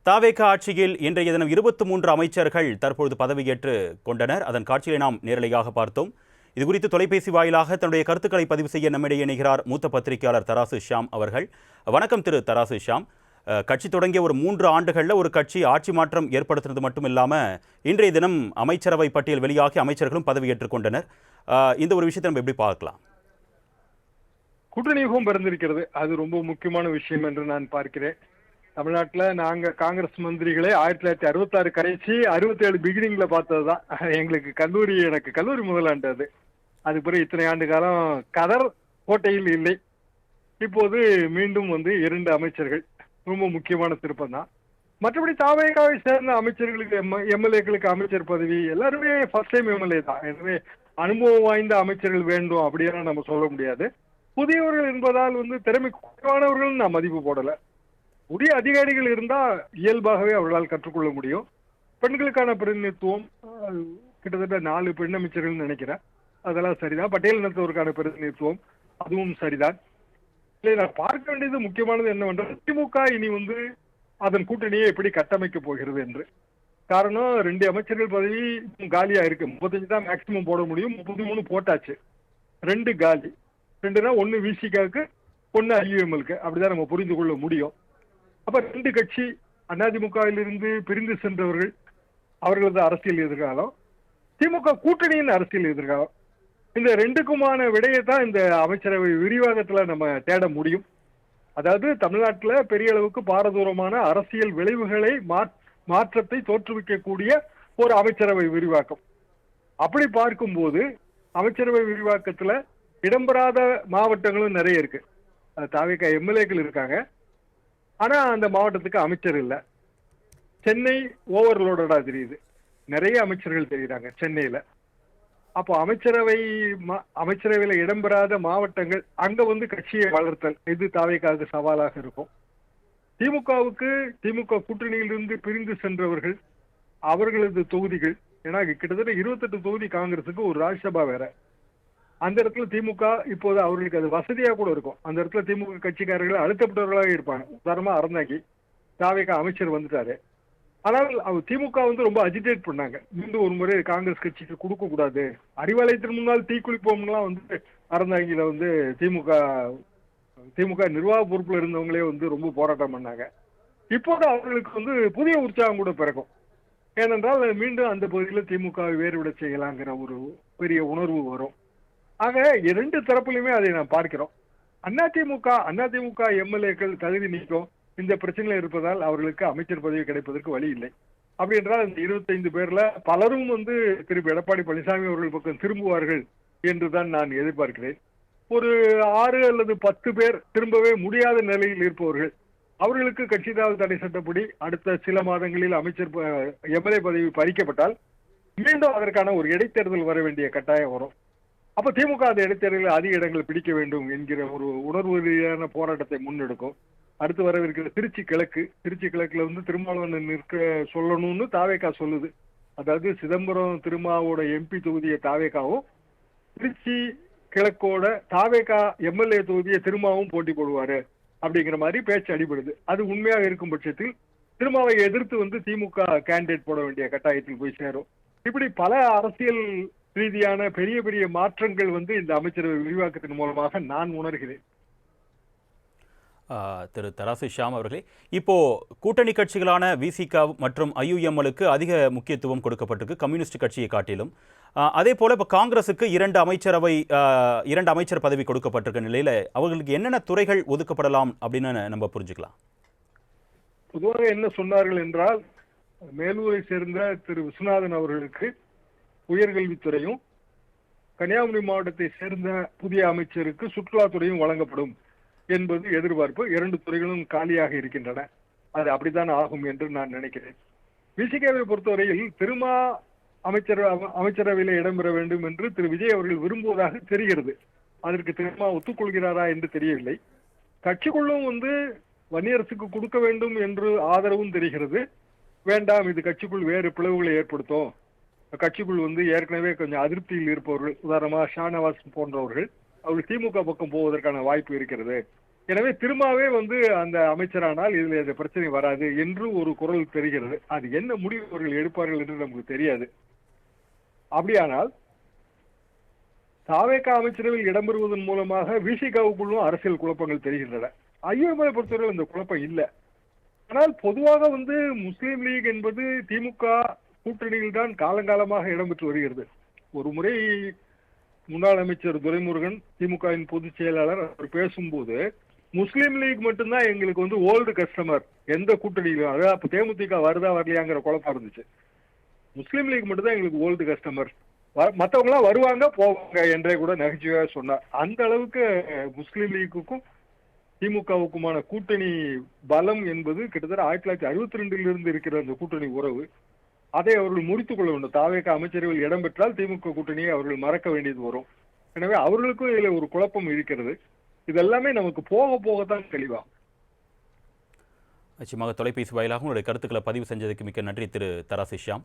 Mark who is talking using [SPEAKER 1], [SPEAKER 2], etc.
[SPEAKER 1] தாவேக ஆட்சியில் இன்றைய தினம் 23 அமைச்சர்கள் தற்பொழுது பதவியேற்று கொண்டனர். அதன் காட்சியை நாம் நேரலையாக பார்த்தோம். இதுகுறித்து தொலைபேசி வாயிலாக தன்னுடைய கருத்துக்களை பதிவு செய்ய நம்மிடையே இணைகிறார் மூத்த பத்திரிகையாளர் தராசு ஷியாம் அவர்கள். வணக்கம் திரு தராசு ஷியாம். கட்சி தொடங்கிய ஒரு 3 ஆண்டுகளில் ஒரு கட்சி ஆட்சி மாற்றம் ஏற்படுத்தினது மட்டும் இல்லாமல் இன்றைய தினம் அமைச்சரவை பட்டியல் வெளியாகி அமைச்சர்களும் பதவியேற்றுக் கொண்டனர். இந்த ஒரு விஷயத்தை நம்ம எப்படி பார்க்கலாம்?
[SPEAKER 2] கூட்டணி யுகம் பிறந்திருக்கிறது. அது ரொம்ப முக்கியமான விஷயம் என்று நான் பார்க்கிறேன். தமிழ்நாட்டில் நாங்கள் காங்கிரஸ் மந்திரிகளை 1966 கடைசி 67 பிகினிங்ல பார்த்ததுதான். எனக்கு கல்லூரி முதலாண்டு அது. அதுக்கு பிறகு இத்தனை ஆண்டு காலம் கதர் கோட்டையில் இல்லை. இப்போது மீண்டும் 2 அமைச்சர்கள் ரொம்ப முக்கியமான திருப்பம் தான். மற்றபடி தாவேகாவை சேர்ந்த அமைச்சர்களுக்கு எம்எல்ஏக்களுக்கு அமைச்சர் பதவி எல்லாருமே ஃபர்ஸ்ட் டைம் எம்எல்ஏ தான். எனவே அனுபவம் வாய்ந்த அமைச்சர்கள் வேண்டும் அப்படியெல்லாம் நம்ம சொல்ல முடியாது. புதியவர்கள் என்பதால் திறமை குறைவானவர்கள் நான் மதிப்பு போடல. புதிய அதிகாரிகள் இருந்தா இயல்பாகவே அவர்களால் கற்றுக்கொள்ள முடியும். பெண்களுக்கான பிரதிநிதித்துவம் கிட்டத்தட்ட 4 பெண் அமைச்சர்கள் நினைக்கிறேன். அதெல்லாம் சரிதான். பட்டியல் இனத்தவருக்கான பிரதிநிதித்துவம் அதுவும் சரிதான். நான் பார்க்க வேண்டியது முக்கியமானது என்னவென்றால் திமுக இனி அதன் கூட்டணியை எப்படி கட்டமைக்க போகிறது என்று. காரணம் 2 அமைச்சர்கள் பதவி காலியா இருக்கு. 35 தான் மேக்சிமம் போட முடியும். 33 போட்டாச்சு. 2 காலி. 2னா 1 விசிகாவுக்கு 1 ஐயுஎம்எல்க்கு. அப்படிதான் நம்ம புரிந்து கொள்ள முடியும். அப்ப 2 கட்சி அதிமுகவிலிருந்து பிரிந்து சென்றவர்கள் அவர்களது அரசியல் எதிர்காலம், திமுக கூட்டணியின் அரசியல் எதிர்காலம், இந்த 2க்குமான விடையைத்தான் இந்த அமைச்சரவை விரிவாக்கத்துல நம்ம தேட முடியும். அதாவது தமிழ்நாட்டில் பெரிய அளவுக்கு பாரதூரமான அரசியல் விளைவுகளை மாற்றத்தை தோற்றுவிக்கக்கூடிய ஒரு அமைச்சரவை விரிவாக்கம். அப்படி பார்க்கும்போது அமைச்சரவை விரிவாக்கத்துல இடம்பெறாத மாவட்டங்களும் நிறைய இருக்கு. தாவேகா எம்எல்ஏக்கள் இருக்காங்க, ஆனா அந்த மாவட்டத்துக்கு அமைச்சர் இல்லை. சென்னை ஓவர்லோடடா தெரியுது. நிறைய அமைச்சர்கள் தெரியுறாங்க சென்னையில. அப்போ அமைச்சரவையில இடம்பெறாத மாவட்டங்கள் அங்க கட்சியை வளர்த்தல் இது தாவேகாவுக்கு சவாலாக இருக்கும். திமுக கூட்டணியிலிருந்து பிரிந்து சென்றவர்கள் அவர்களது தொகுதிகள், ஏன்னா கிட்டத்தட்ட 28 தொகுதி காங்கிரசுக்கு, ஒரு ராஜ்யசபா வேற. அந்த இடத்துல திமுக இப்போது அவர்களுக்கு அது வசதியா கூட இருக்கும். அந்த இடத்துல திமுக கட்சிக்காரர்கள் அழுத்தப்பட்டவர்களாக இருப்பாங்க. உதாரணமா அறந்தாங்கி தாவேகா அமைச்சர் வந்துட்டாரு. ஆனால் திமுக ரொம்ப அஜிடேட் பண்ணாங்க. மீண்டும் ஒரு முறை காங்கிரஸ் கட்சிக்கு கொடுக்க கூடாது, அறிவாலயத்தின் முன்னால் தீக்குளிப்போம்லாம் அறந்தாங்கில திமுக நிர்வாக பொறுப்புல இருந்தவங்களே ரொம்ப போராட்டம் பண்ணாங்க. இப்போது அவர்களுக்கு புதிய உற்சாகம் கூட பிறக்கும். ஏனென்றால் மீண்டும் அந்த பகுதியில் திமுக வேறுவிட செய்யலாங்கிற ஒரு பெரிய உணர்வு வரும். ஆக 2 தரப்புலையுமே அதை நாம் பார்க்கிறோம். அதிமுக எம்எல்ஏக்கள் தகுதி நீக்கம் இந்த பிரச்சனையில இருப்பதால் அவர்களுக்கு அமைச்சர் பதவி கிடைப்பதற்கு வழி இல்லை. அப்படி என்றால் இந்த 25 பேர்ல பலரும் திருப்பி எடப்பாடி பழனிசாமி அவர்கள் பக்கம் திரும்புவார்கள் என்றுதான் நான் எதிர்பார்க்கிறேன். ஒரு 6 அல்லது 10 பேர் திரும்பவே முடியாத நிலையில் இருப்பவர்கள், அவர்களுக்கு கட்சி தாவல் தடை சட்டப்படி அடுத்த சில மாதங்களில் அமைச்சர் எம்எல்ஏ பதவி பறிக்கப்பட்டால் மீண்டும் அதற்கான ஒரு இடைத்தேர்தல் வர வேண்டிய கட்டாயம் வரும். அப்ப திமுக அந்த இடைத்தேர்தலில் அதிக இடங்கள் பிடிக்க வேண்டும் என்கிற ஒரு உணர்வு ரீதியான போராட்டத்தை முன்னெடுக்கும். அடுத்து வரவிருக்கிற திருச்சி கிழக்குல திருமாவளவன் நிற்க சொல்லணும்னு தாவேகா சொல்லுது. அதாவது சிதம்பரம் திருமாவோட எம்பி தொகுதியை தாவேகாவும், திருச்சி கிழக்கோட தாவேகா எம்எல்ஏ தொகுதியை திருமாவும் போட்டி போடுவாரு அப்படிங்கிற மாதிரி பேச்சு அடிபடுது. அது உண்மையாக இருக்கும் பட்சத்தில் திருமாவை எதிர்த்து திமுக கேண்டிடேட் போட வேண்டிய கட்டாயத்தில் போய் சேரும். இப்படி பல அரசியல் ரீதியான பெரிய பெரிய மாற்றங்கள் இந்த அமைச்சரவை விரிவாக்கத்தின் மூலமாக நான் உணர்கிறேன்.
[SPEAKER 1] திரு தராசு ஷியாம் அவர்களே, இப்போ கூட்டணி கட்சிகளான விசிக மற்றும் ஐயுஎம்எலுக்கு அதிக முக்கியத்துவம் கொடுக்கப்பட்டிருக்கு கம்யூனிஸ்ட் கட்சியை காட்டிலும். அதே போல இப்போ காங்கிரசுக்கு 2 அமைச்சர் பதவி கொடுக்கப்பட்டிருக்க நிலையில அவர்களுக்கு என்னென்ன துறைகள் ஒதுக்கப்படலாம் அப்படின்னு நம்ம புரிஞ்சுக்கலாம்?
[SPEAKER 2] பொதுவாக என்ன சொன்னார்கள் என்றால், மேலூரை சேர்ந்த திரு விஸ்வநாதன் அவர்களுக்கு உயர்கல்வித்துறையும், கன்னியாகுமரி மாவட்டத்தை சேர்ந்த புதிய அமைச்சருக்கு சுற்றுலாத்துறையும் வழங்கப்படும் என்பது எதிர்பார்ப்பு. 2 துறைகளும் காலியாக இருக்கின்றன. அது அப்படித்தான் ஆகும் என்று நான் நினைக்கிறேன். விசிகாவை பொறுத்தவரையில் திருமா அமைச்சரவையில் இடம்பெற வேண்டும் என்று திரு விஜய் அவர்கள் விரும்புவதாக தெரிகிறது. அதற்கு திருமா ஒத்துக்கொள்கிறாரா என்று தெரியவில்லை. கட்சிக்குள்ளும் வன்னியரசுக்கு கொடுக்க வேண்டும் என்று ஆதரவும் தெரிகிறது. வேண்டாம், இது கட்சிக்குள் வேறு பிளவுகளை ஏற்படுத்தும், கட்சிக்குள் ஏற்கனவே கொஞ்சம் அதிருப்தியில் இருப்பவர்கள், உதாரணமா ஷானவாஸ் போன்றவர்கள், அவர்கள் திமுக பக்கம் போவதற்கான வாய்ப்பு இருக்கிறது எனவே திரும்பவே அந்த அமைச்சரானால் இதுல இந்த பிரச்சனை வராது என்று ஒரு குரல் தெரிகிறது. அது என்ன முடிவு அவர்கள் எடுப்பார்கள் என்று நமக்கு தெரியாது. அப்படியானால் தாவேகா அமைச்சரவையில் இடம்பெறுவதன் மூலமாக விசிகாவுக்குள்ளும் அரசியல் குழப்பங்கள் தெரிகின்றன. ஐயர்மலை பொறுத்தவரை இந்த குழப்பம் இல்லை. ஆனால் பொதுவாக முஸ்லீம் லீக் என்பது திமுக கூட்டணியில் தான் காலங்காலமாக இடம்பெற்று வருகிறது. ஒரு முறை முன்னாள் அமைச்சர் துரைமுருகன் திமுகவின் பொதுச் செயலாளர் அவர் பேசும்போது முஸ்லீம் லீக் மட்டும்தான் எங்களுக்கு ஓல்டு கஸ்டமர், எந்த கூட்டணியிலும், அதாவது அப்ப தேமுதிக வருதா வரலையாங்கிற குழப்பம் இருந்துச்சு. முஸ்லீம் லீக் மட்டும்தான் எங்களுக்கு ஓல்டு கஸ்டமர், மற்றவங்க எல்லாம் வருவாங்க போவாங்க என்றே கூட நகைச்சுவையாக சொன்னார். அந்த அளவுக்கு முஸ்லீம் லீக்குக்கும் திமுகவுக்குமான கூட்டணி பலம் என்பது கிட்டத்தட்ட 1962 இருந்து இருக்கிற அந்த கூட்டணி உறவு. அதை அவர்கள் முடித்துக் கொள்ள வேண்டும். தாவேகா அமைச்சரவையில் இடம்பெற்றால் திமுக கூட்டணியை அவர்கள் மறக்க வேண்டியது வரும். எனவே அவர்களுக்கும் இதுல ஒரு குழப்பம் இருக்கிறது. இதெல்லாமே நமக்கு போக போகத்தான் தெளிவாகும்.
[SPEAKER 1] நிச்சயமாக தொலைபேசி வாயிலாக உங்களுடைய கருத்துக்களை பதிவு செஞ்சதுக்கு மிக்க நன்றி திரு தராசு ஷியாம்.